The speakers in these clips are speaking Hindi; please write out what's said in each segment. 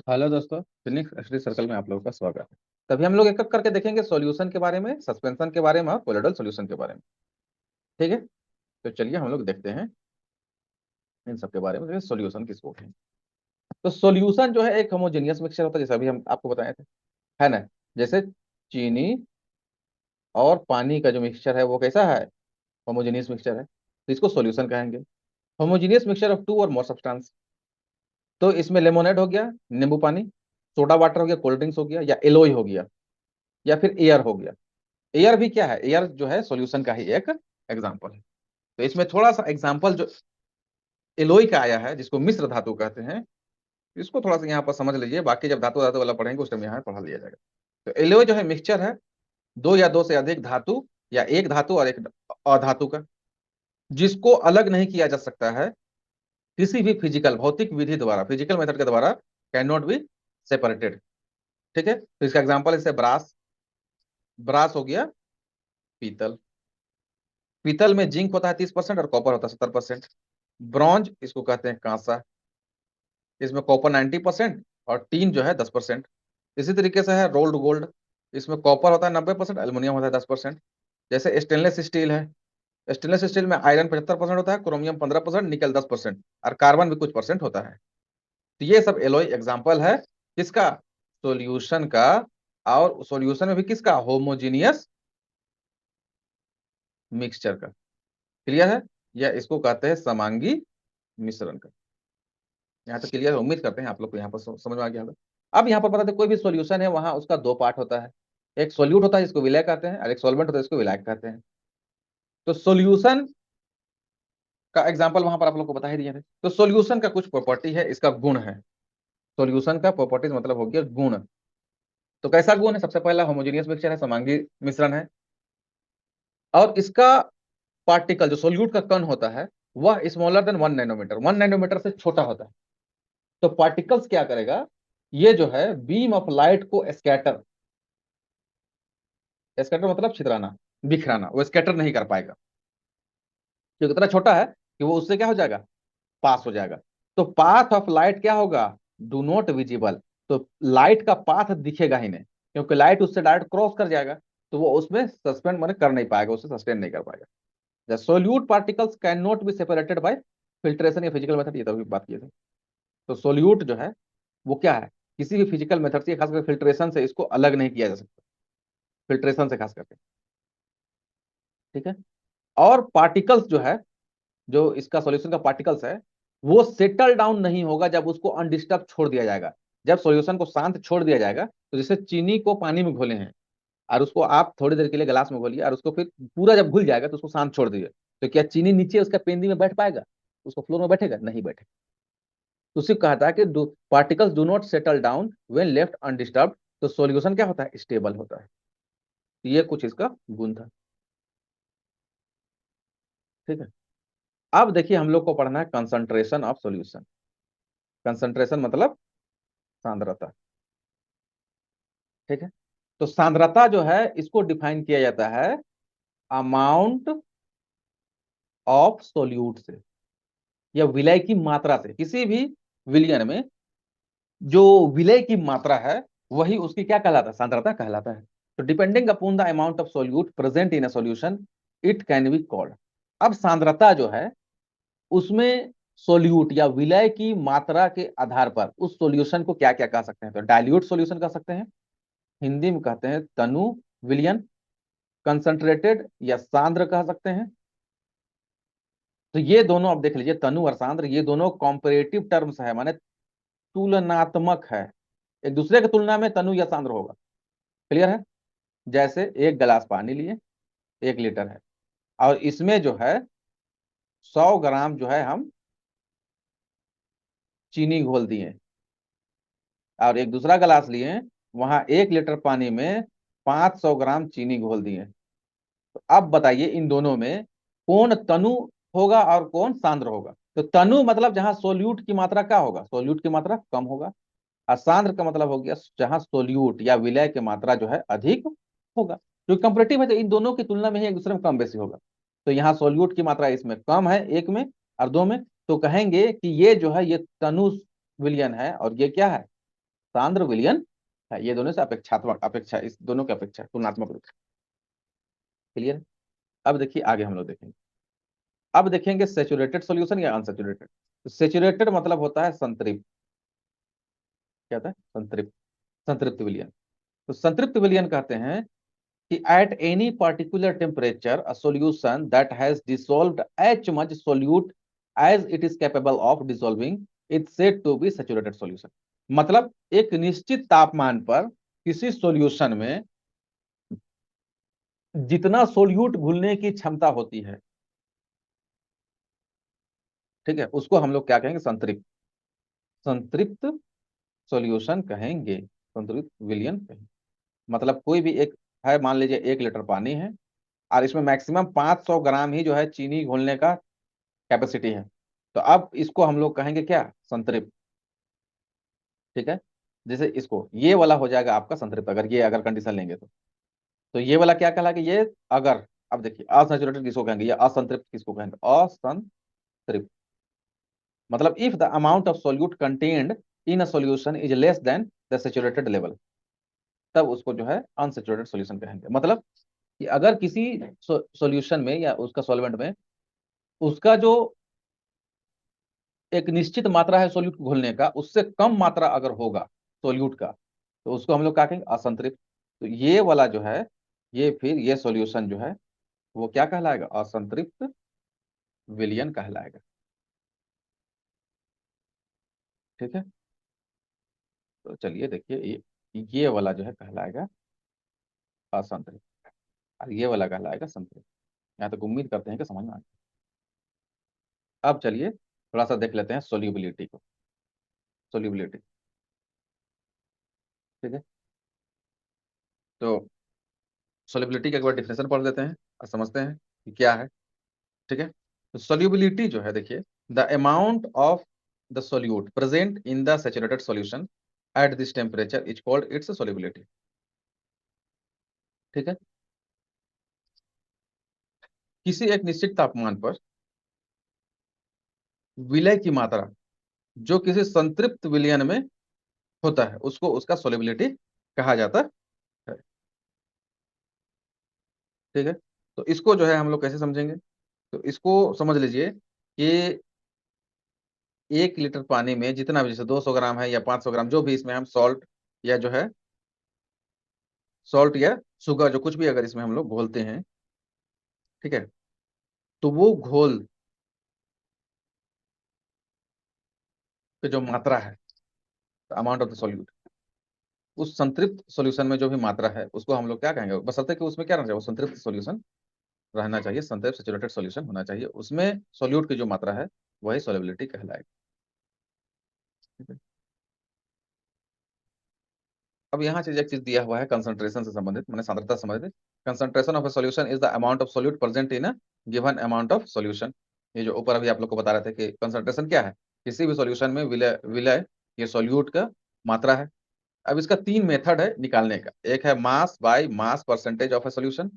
हेलो दोस्तों, फिनिक्स स्टडी सर्कल में आप लोगों का स्वागत है। तभी हम लोग एक एक करके देखेंगे सॉल्यूशन के बारे में, सस्पेंशन के बारे में और कोलोइडल सॉल्यूशन के बारे में। ठीक है, तो चलिए हम लोग देखते हैं इन सब के बारे में सॉल्यूशन किसको कहते हैं। तो सॉल्यूशन जो है एक होमोजेनियस मिक्सचर होता है, जैसा अभी हम आपको बताए थे, है ना। जैसे चीनी और पानी का जो मिक्सचर है वो कैसा है, होमोजेनियस मिक्सचर है, तो इसको सॉल्यूशन कहेंगे। होमोजेनियस मिक्सचर ऑफ टू और मोर सब्सटेंस, तो इसमें लेमोनेड हो गया, नींबू पानी, सोडा वाटर हो गया, कोल्ड ड्रिंक्स हो गया, या एलोई हो गया, या फिर एयर हो गया। एयर भी क्या है, एयर जो है सॉल्यूशन का ही एक एग्जांपल है। तो इसमें थोड़ा सा एग्जांपल जो एलोई का आया है, जिसको मिश्र धातु कहते हैं, इसको थोड़ा सा यहाँ पर समझ लीजिए, बाकी जब धातु धातु वाला पढ़ेंगे उस टाइम यहाँ पढ़ा लिया जाएगा। तो एलोई जो है मिक्सचर है दो या दो से अधिक धातु या एक धातु और एक अधातु का, जिसको अलग नहीं किया जा सकता है किसी भी फिजिकल भौतिक विधि द्वारा, फिजिकल मेथड के द्वारा, कैन नॉट बी सेपरेटेड। ठीक है, तो इसका एग्जाम्पल जैसे ब्रास, ब्रास हो गया पीतल, पीतल में जिंक होता है 30% और कॉपर होता है 70%। ब्रॉन्ज इसको कहते हैं कांसा, इसमें कॉपर 90% और टीन जो है 10%। इसी तरीके से है रोल्ड गोल्ड, इसमें कॉपर होता है 90%, एल्युमिनियम होता है 10%। जैसे स्टेनलेस स्टील है, स्टेनलेस स्टील में आयरन 75% होता है, क्रोमियम 15%, निकल 10% और कार्बन भी कुछ परसेंट होता है। तो ये सब एलॉय एग्जाम्पल है किसका, सोल्यूशन का। और सोल्यूशन में भी किसका, होमोजीनियस मिक्सचर का। क्लियर है, या इसको कहते हैं समांगी मिश्रण का। यहाँ तक क्लियर है, उम्मीद करते हैं आप लोग को यहाँ पर समझ में आ गया होगा। अब यहाँ पर बता दें, कोई भी सॉल्यूशन है वहां उसका दो पार्ट होता है, एक सोल्यूट होता है जिसको विलय कहते हैं, और एक सॉल्वेंट होता है जिसको विलायक कहते हैं। तो सॉल्यूशन का एग्जांपल वहां पर आप लोग को बता ही दिए थे। तो सॉल्यूशन का कुछ प्रॉपर्टी है, इसका गुण है। सॉल्यूशन का प्रॉपर्टीज मतलब हो गया गुण। तो कैसा गुण है, सबसे पहला होमोजेनियस मिक्सचर है, समांगी मिश्रण है। और इसका पार्टिकल जो सोल्यूट का कण होता है वह स्मॉलर देन 1 नैनोमीटर, 1 नैनोमीटर से छोटा होता है। तो पार्टिकल्स क्या करेगा, ये जो है बीम ऑफ लाइट को स्कैटर, स्कैटर मतलब छितराना, बिखराना, वो स्कैटर नहीं कर पाएगा क्योंकि इतना छोटा है कि वो उससे क्या हो जाएगा, पास हो जाएगा। तो पाथ ऑफ लाइट क्या होगा, डू नॉट विजिबल। तो लाइट का पाथ दिखेगा ही नहीं, क्योंकि लाइट उससे डायरेक्ट क्रॉस कर जाएगा, तो वो उसमें सस्पेंड मैंने कर नहीं पाएगा, उससे सस्टेन नहीं कर पाएगा। The solute particles can not be separated by filtration या फिजिकल मेथड, ये तो अभी बात किए थे। तो सोल्यूट जो है वो क्या है, किसी भी फिजिकल मेथड से, खासकर फिल्ट्रेशन से इसको अलग नहीं किया जा सकता, फिल्ट्रेशन से खास करके। ठीक है, और पार्टिकल्स जो है, जो इसका सॉल्यूशन का पार्टिकल्स है, वो सेटल डाउन नहीं होगा जब उसको अनडिस्टर्ब छोड़ दिया जाएगा। जब सॉल्यूशन को शांत छोड़ दिया जाएगा, तो जैसे चीनी को पानी में घोले हैं और उसको आप थोड़ी देर के लिए गिलास में घोलिए और उसको फिर पूरा जब घुल जाएगा तो उसको शांत छोड़ दीजिए, तो क्या चीनी नीचे उसका पेंदी में बैठ पाएगा, उसको फ्लोर में बैठेगा, नहीं बैठेगा। तो उसी को कहा था कि particles do not settle down when left undisturbed. तो सॉल्यूशन क्या होता है, स्टेबल होता है। तो ये कुछ इसका गुण था। ठीक है, अब देखिए हम लोग को पढ़ना है कंसंट्रेशन ऑफ सॉल्यूशन। कंसंट्रेशन मतलब सांद्रता। ठीक है, तो सांद्रता जो है इसको डिफाइन किया जाता है अमाउंट ऑफ सोल्यूट से, या विलय की मात्रा से। किसी भी विलयन में जो विलय की मात्रा है वही उसकी क्या कहलाता है, सांद्रता कहलाता है। तो depending upon the amount of solute present in a solution it can be called. अब सांद्रता जो है उसमें सोल्यूट या विलय की मात्रा के आधार पर उस सॉल्यूशन को क्या क्या कह सकते हैं, तो डाइल्यूट सॉल्यूशन कह सकते हैं, हिंदी में कहते हैं तनु विलयन, कंसंट्रेटेड या सांद्र कह सकते हैं। तो ये दोनों आप देख लीजिए, तनु और सांद्र, ये दोनों कॉम्परेटिव टर्म्स है, माने तुलनात्मक है। एक दूसरे की तुलना में तनु या सांद्र होगा। क्लियर है, जैसे एक गिलास पानी लिए, 1 लीटर है, और इसमें जो है 100 ग्राम जो है हम चीनी घोल दिए, और एक दूसरा गिलास लिए, वहां 1 लीटर पानी में 500 ग्राम चीनी घोल दिए। तो अब बताइए इन दोनों में कौन तनु होगा और कौन सांद्र होगा। तो तनु मतलब जहां सोल्यूट की मात्रा क्या होगा, सोल्यूट की मात्रा कम होगा। और सांद्र का मतलब हो गया जहां सोल्यूट या विलय की मात्रा जो है अधिक होगा। जो कंपेरेटिव है तो इन दोनों की तुलना में ही एक दूसरे में कम बेसी होगा। तो यहाँ सोल्यूट की मात्रा इसमें कम है एक में और दो में, तो कहेंगे कि ये जो है ये तनु विलयन है और ये क्या है, सांद्र विलयन है। ये दोनों से अपेक्षात्मक, अपेक्षा, इस दोनों की अपेक्षा तुलनात्मक रूप से। क्लियर है? अब देखिए आगे हम लोग देखेंगे। अब देखेंगे सेचुरेटेड सॉल्यूशन या अनसेचुरेटेड। तो सेचुरेटेड मतलब होता है संतृप्त। क्या होता है? संतृप्त, संतृप्त विलयन। तो संतृप्त विलयन कहते हैं कि at any particular temperature a solution that has dissolved as much solute as it is capable of dissolving is said to be saturated solution। मतलब एक निश्चित तापमान पर किसी सॉल्यूशन में जितना सोल्यूट घुलने की क्षमता होती है, ठीक है, उसको हम लोग क्या कहेंगे? संतृप्त, संतृप्त सॉल्यूशन कहेंगे, संतृप्त विलयन कहेंगे। मतलब कोई भी एक है, मान लीजिए 1 लीटर पानी है और इसमें मैक्सिमम 500 ग्राम ही जो है चीनी घोलने का कैपेसिटी है, तो अब इसको हम लोग कहेंगे क्या? संतृप्त। ठीक है, जैसे इसको, ये वाला हो जाएगा आपका संतृप्त, अगर ये अगर कंडीशन लेंगे तो ये वाला क्या कहलाएगा? ये अगर, अब देखिए असैचुरेटेड किसको कहेंगे या असंतृप्त किसको कहेंगे? असंतृप्त। मतलब if the amount of solute contained in a solution is less than the saturated level, तब उसको जो है अनसैचुरेटेड सॉल्यूशन कहेंगे। मतलब कि अगर किसी सॉल्यूशन में या उसका सॉल्वेंट में उसका जो एक निश्चित मात्रा है सोल्यूट घोलने का, उससे कम मात्रा अगर होगा सोल्यूट का, तो उसको हम लोग क्या कहेंगे? असंतृप्त। तो ये वाला जो है, ये फिर ये सॉल्यूशन जो है वो क्या कहलाएगा? असंतृप्त विलयन कहलाएगा। ठीक है, तो चलिए देखिए, ये वाला जो है कहलाएगा असंतृप्त और ये वाला कहलाएगा संतृप्त। यहाँ तक उम्मीद करते हैं कि समझ में आ गया। अब चलिए थोड़ा सा देख लेते हैं सोल्यूबिलिटी को। सोल्यूबिलिटी, ठीक है, तो सोल्यूबिलिटी का एक बार डिफिनेशन पढ़ देते हैं और समझते हैं कि क्या है। ठीक है, तो सोल्यूबिलिटी जो है, देखिए, the amount of the solute present in the saturated solution at this temperature is called its solubility. ठीक है, किसी एक निश्चित तापमान पर विलय की मात्रा जो किसी संतृप्त विलयन में होता है, उसको उसका सोल्यूबिलिटी कहा जाता है। ठीक है, तो इसको जो है हम लोग कैसे समझेंगे? तो इसको समझ लीजिए कि 1 लीटर पानी में जितना भी, जैसे 200 ग्राम है या 500 ग्राम, जो भी इसमें हम सॉल्ट या जो है सॉल्ट या शुगर, जो कुछ भी अगर इसमें हम लोग घोलते हैं, ठीक है, तो वो घोल की जो मात्रा है, अमाउंट ऑफ द सॉल्यूट, उस संतृप्त सॉल्यूशन में जो भी मात्रा है उसको हम लोग क्या कहेंगे? बशर्ते कि उसमें क्या रहना चाहिए? वो संतृप्त सॉल्यूशन रहना चाहिए, संतृप्त सैचुरेटेड सॉल्यूशन होना चाहिए, उसमें सॉल्यूट की जो मात्रा है वही सॉल्युबिलिटी कहलाएगी। ठीक है? अब यहाँ चीज एक चीज दिया हुआ है कंसंट्रेशन से संबंधित, मैंने सांद्रता से संबंधित। Concentration of A solution is the amount of solute present in a given amount of solution. ये जो ऊपर अभी आप लोग को बता रहे थे कि कंसंट्रेशन क्या है? किसी भी सॉल्यूशन में विलय, विलय ये सॉल्यूट का मात्रा है। अब इसका 3 मेथड है निकालने का। एक है mass by mass percentage of A solution,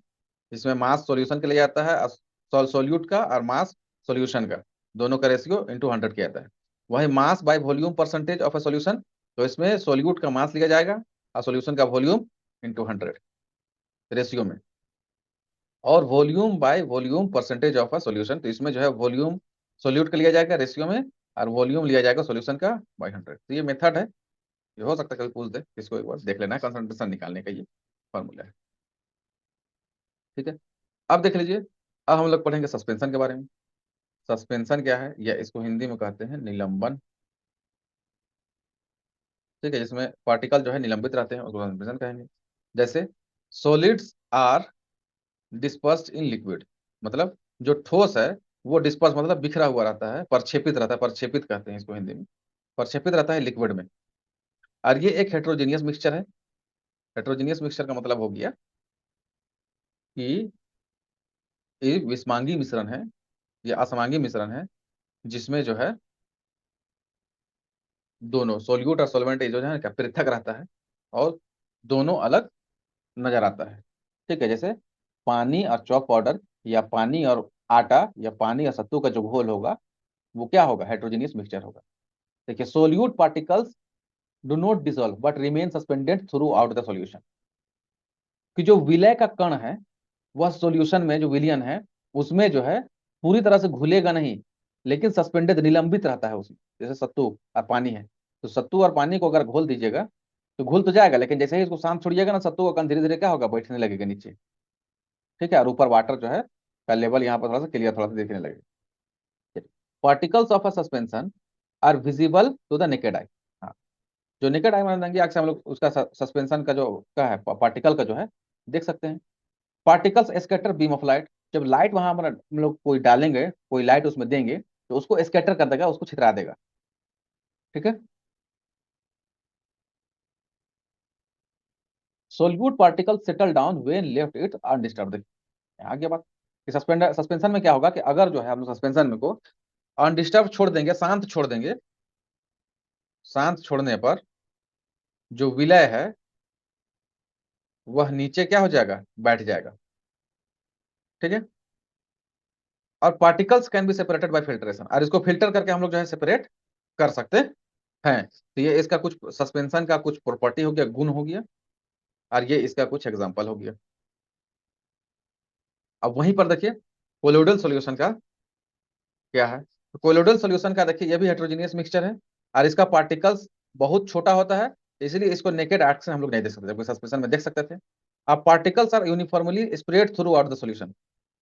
इसमें मास सॉल्यूशन के लिए आता है, सॉल्यूट का और मास सॉल्यूशन का दोनों का रेशियो इंटू 100 किया जाता है। वही mass by volume percentage of A solution, तो इसमें सॉल्यूट का मास लिया जाएगा और सॉल्यूशन का वॉल्यूम इंटू 100 रेशियो में। और volume by volume percentage of a solution, तो इसमें जो है वॉल्यूम सॉल्यूट का लिया जाएगा रेशियो में और वॉल्यूम लिया जाएगा सॉल्यूशन का बाय 100। तो ये मेथड है, ये हो सकता है कभी पूछ दे, इसको एक बार देख लेना है, कंसंट्रेशन निकालने का ये फॉर्मूला है। ठीक है, अब देख लीजिए, अब हम लोग पढ़ेंगे सस्पेंशन के बारे में। सस्पेंशन क्या है, या इसको हिंदी में कहते हैं निलंबन। ठीक है, जिसमें पार्टिकल जो है निलंबित रहते हैं उसको सस्पेंशन कहेंगे। जैसे solids are dispersed in liquid, मतलब जो ठोस है वो डिस्पर्स मतलब बिखरा हुआ रहता है, प्रक्षेपित रहता है, प्रक्षेपित कहते हैं इसको हिंदी में, प्रक्षेपित रहता है लिक्विड में। और ये एक हेट्रोजीनियस मिक्सचर है। हेट्रोजीनियस मिक्सचर का मतलब हो गया कि ये विषमांगी मिश्रण है, ये असमांगी मिश्रण है, जिसमें जो है दोनों सोल्यूट और सोलवेंट जो है क्या पृथक रहता है और दोनों अलग नजर आता है। ठीक है, जैसे पानी और चॉक पाउडर, या पानी और आटा, या पानी और सत्तू का जो घोल होगा वो क्या होगा? हेट्रोजीनियस मिक्सचर होगा। देखिए solute particles do not dissolve but remain suspended through out the solution. कि जो विलय का कण है वह सॉल्यूशन में, जो विलियन है उसमें जो है पूरी तरह से घुलेगा नहीं, लेकिन सस्पेंडेड निलंबित रहता है उसमें। जैसे सत्तू और पानी है, तो सत्तू और पानी को अगर घोल दीजिएगा तो घुल तो जाएगा, लेकिन जैसे ही इसको शांत छोड़िएगा ना, सत्तू का कण धीरे धीरे क्या होगा, बैठने लगेगा नीचे। ठीक है, और ऊपर वाटर जो है का लेवल यहाँ पर थोड़ा सा क्लियर, थोड़ा सा दिखने लगेगा। Particles of a suspension are visible to the naked eye. हाँ, जो नेकेड आई मानेंगे अक्सर हम लोग उसका सस्पेंशन का जो क्या है, पार्टिकल का जो है देख सकते हैं। Particles scatter beam of light, जब लाइट वहां पर हम लोग कोई डालेंगे, कोई लाइट उसमें देंगे तो उसको स्कैटर कर देगा, उसको छितरा देगा। ठीक है। Solute particle settle down when left it undisturb. देखिए आगे बात कि सस्पेंशन में क्या होगा कि अगर जो है हम लोग सस्पेंशन में को अनडिस्टर्ब छोड़ देंगे, शांत छोड़ देंगे, शांत छोड़ने पर जो विलय है वह नीचे क्या हो जाएगा, बैठ जाएगा। ठीक है। और particles can be separated by filtration, और इसको फिल्टर करके हम लोग जो है सेपरेट कर सकते हैं। तो ये इसका कुछ सस्पेंशन का कुछ प्रॉपर्टी हो गया, गुण हो गया, और ये इसका कुछ एग्जांपल हो गया। अब वहीं पर देखिए कोलोइडल सॉल्यूशन का क्या है। तो कोलोइडल सॉल्यूशन का देखिए ये भी हेटेरोजेनियस मिक्सचर है, और इसका पार्टिकल्स बहुत छोटा होता है, इसलिए इसको नेकेड आंख से हम लोग नहीं देख सकते, जबकि सस्पेंशन में देख सकते थे। अब particles are uniformly spread throughout the solution.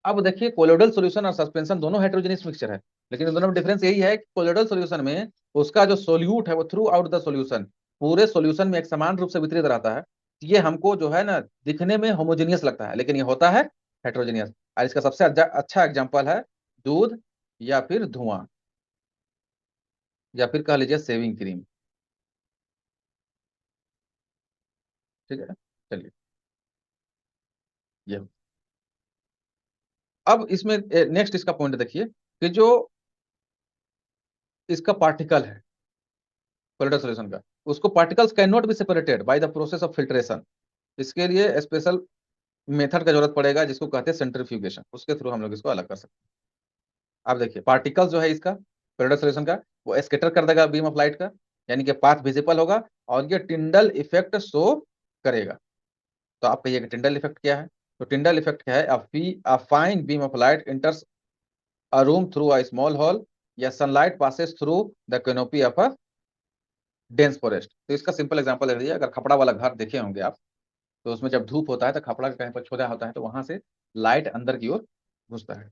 अब देखिए कोलोइडल सॉल्यूशन और सस्पेंशन दोनों हेटेरोजेनियस मिक्सचर है, लेकिन इन दोनों में डिफरेंस यही है कि कोलोइडल सॉल्यूशन में उसका जो सोल्यूट है वो थ्रू आउट द सॉल्यूशन, पूरे सॉल्यूशन में एक समान रूप से वितरित रहता है। ये हमको जो है ना दिखने में होमोजेनियस लगता है, लेकिन ये होता है हेटेरोजेनियस। और इसका सबसे अच्छा एग्जांपल है दूध, या फिर धुआं, या फिर कह लीजिए सेविंग क्रीम। ठीक है, चलिए ये। अब इसमें नेक्स्ट इसका पॉइंट देखिए कि जो इसका पार्टिकल है कोलोइडल सॉल्यूशन का, उसको particles can not be separated by the process of filtration. इसके लिए स्पेशल मेथड का जरूरत पड़ेगा, जिसको कहते हैं सेंट्रीफ्यूगेशन, उसके थ्रू हम लोग इसको अलग कर सकते हैं। अब देखिए पार्टिकल जो है इसका कोलोइडल सॉल्यूशन का, वो स्कैटर कर देगा बीम ऑफ लाइट का, यानी कि पाथ विजिबल होगा, और ये टिंडल इफेक्ट शो करेगा। तो आप कहिएगा टिंडल इफेक्ट क्या है। तो टिंडल इफेक्ट क्या है, a fine beam of light enters a room through a small hole, या sunlight passes through the canopy of a dense forest. तो इसका सिंपल एग्जांपल ले लीजिए, अगर खपड़ा वाला घर देखे होंगे आप, तो उसमें जब धूप होता है तो खपड़ा का कहीं पर छोटा होता है, तो वहां से लाइट अंदर की ओर घुसता है।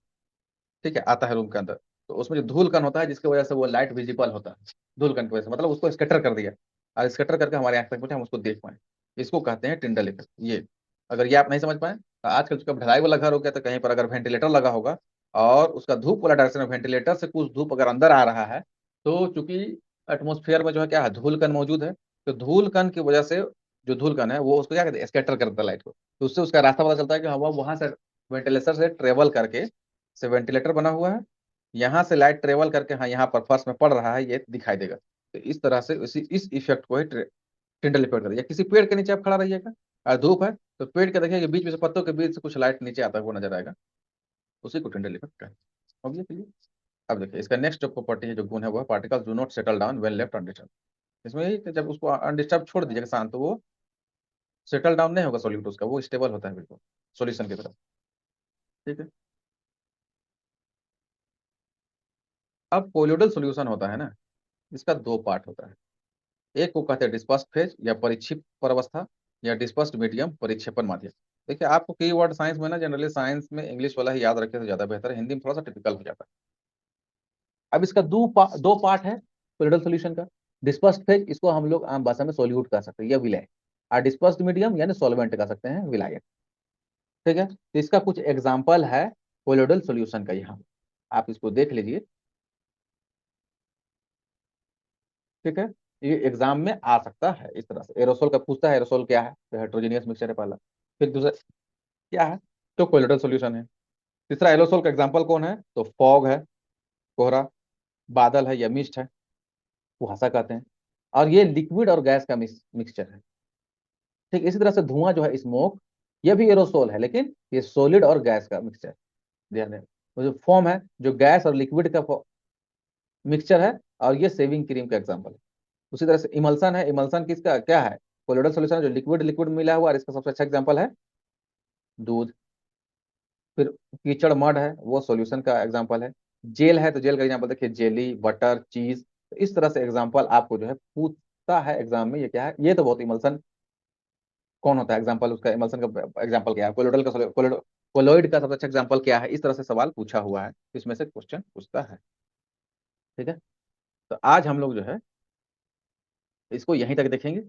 ठीक है, आता है रूम के अंदर, तो उसमें जो धूल कण होता है जिसकी वजह से वो लाइट विजिबल होता है, धूल कण की वजह से, मतलब उसको स्कैटर कर दिया, और स्कैटर करके हमारे आंख तक पहुंचे, हम उसको देख पाए। इसको कहते हैं टिंडल इफेक्ट। ये अगर ये आप नहीं समझ पाए, तो आजकल जब ढलाई वाला घर हो गया, तो कहीं पर अगर वेंटिलेटर लगा होगा और उसका धूप वाला डायरेक्शन में वेंटिलेटर से कुछ धूप अगर अंदर आ रहा है, तो चूंकि एटमोस्फेयर में जो है क्या है, धूल कण मौजूद है, तो धूल कण की वजह से जो धूल कण है वो उसको क्या कहते हैं, स्कैटर करता है लाइट को, तो उससे उसका रास्ता पता चलता है कि हवा वहां से वेंटिलेटर से ट्रेवल करके, से वेंटिलेटर बना हुआ है, यहाँ से लाइट ट्रेवल करके हाँ यहाँ पर फर्श में पड़ रहा है, ये दिखाई देगा। तो इस तरह से इस इफेक्ट को ही टिंडल इफेक्ट करता है। या किसी पेड़ के नीचे आप खड़ा रहिएगा और धूप है, तो पेड़ के देखिए बीच में से पत्तों के बीच से कुछ लाइट नीचे आता हुआ नजर आएगा, उसी को टिंडल इफेक्ट कहते हैं। अब ये क्लियर। अब देखिए इसका नेक्स्ट जो प्रॉपर्टी है, जो गुण है, वो है particles do not settle down when left undisturb. इसमें यही कि जब उसको अनडिस्टर्ब छोड़ दीजिएगा शांत, तो वो सेटल डाउन नहीं होगा सॉल्यूट उसका, वो स्टेबल होता है बिल्कुल सॉल्यूशन की तरफ। ठीक है। अब कोलोइडल सॉल्यूशन होता है ना, इसका दो पार्ट होता है। एक को कहते हैं डिस्पर्स्ड फेज या परिक्षिप्त अवस्था, या डिस्पर्स्ड मीडियम परिक्षेपण माध्यम। देखिए आपको की वर्ड साइंस में ना, जनरली साइंस में इंग्लिश वाला ही याद रखे तो ज्यादा बेहतर है, हिंदी में थोड़ा सा टिपिकल हो जाता है। अब इसका दो पार्ट है कोलोइडल सॉल्यूशन का। डिस्पर्स्ड फेज, इसको हम लोग आम भाषा में सोल्यूट कह सकते हैं या विलय, और डिस्पर्स्ड मीडियम यानी सॉल्वेंट कह सकते हैं, विलायक। ठीक है, तो इसका कुछ एग्जाम्पल है कोलोइडल सॉल्यूशन का, यहाँ आप इसको देख लीजिए। ठीक है, ये एग्जाम में आ सकता है इस तरह से, एरोसोल का पूछता है, एरोसोल क्या है, तो हेट्रोजीनियस मिक्सचर है पहला। फिर दूसरा क्या है, तो कोलोइडल सॉल्यूशन है। तीसरा एरोसोल का एग्जांपल कौन है, तो फॉग है, कोहरा, बादल है या मिस्ट है, कुहासा कहते हैं। और ये लिक्विड और गैस का मिक्सचर है। ठीक इसी तरह से धुआं जो है स्मोक, ये भी एरोसोल है, लेकिन ये सॉलिड और गैस का मिक्सचर। ध्यान दें, वो जो फॉर्म है, जो गैस और लिक्विड का मिक्सचर है, और ये सेविंग क्रीम का एग्जाम्पल है। उसी तरह से इमल्सन है, इमल्सन किसका क्या है, कोलोइडल सॉल्यूशन है, जो लिक्विड लिक्विड मिला हुआ, और इसका सबसे अच्छा एग्जांपल है दूध। फिर कीचड़ मड है, वो सॉल्यूशन का एग्जांपल है। जेल है, तो जेल का एग्जांपल देखिए, जेली, बटर, चीज। तो इस तरह से एग्जांपल आपको जो है पूछता है एग्जाम में, ये क्या है, ये तो बहुत इमल्सन कौन होता है, एग्जांपल उसका, इमल्सन का एग्जांपल क्या है, कोलोइडल का कोलोइड का सबसे अच्छा एग्जांपल क्या है, इस तरह से सवाल पूछा हुआ है, इसमें से क्वेश्चन पूछता है। ठीक है, तो आज हम लोग जो है इसको यहीं तक देखेंगे।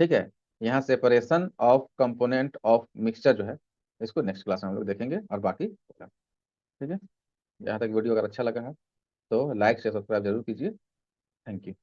ठीक है, यहाँ separation of component of mixture जो है, इसको नेक्स्ट क्लास में हम लोग देखेंगे, और बाकी ठीक है। यहाँ तक वीडियो अगर अच्छा लगा है तो लाइक शेयर सब्सक्राइब जरूर कीजिए। Thank you.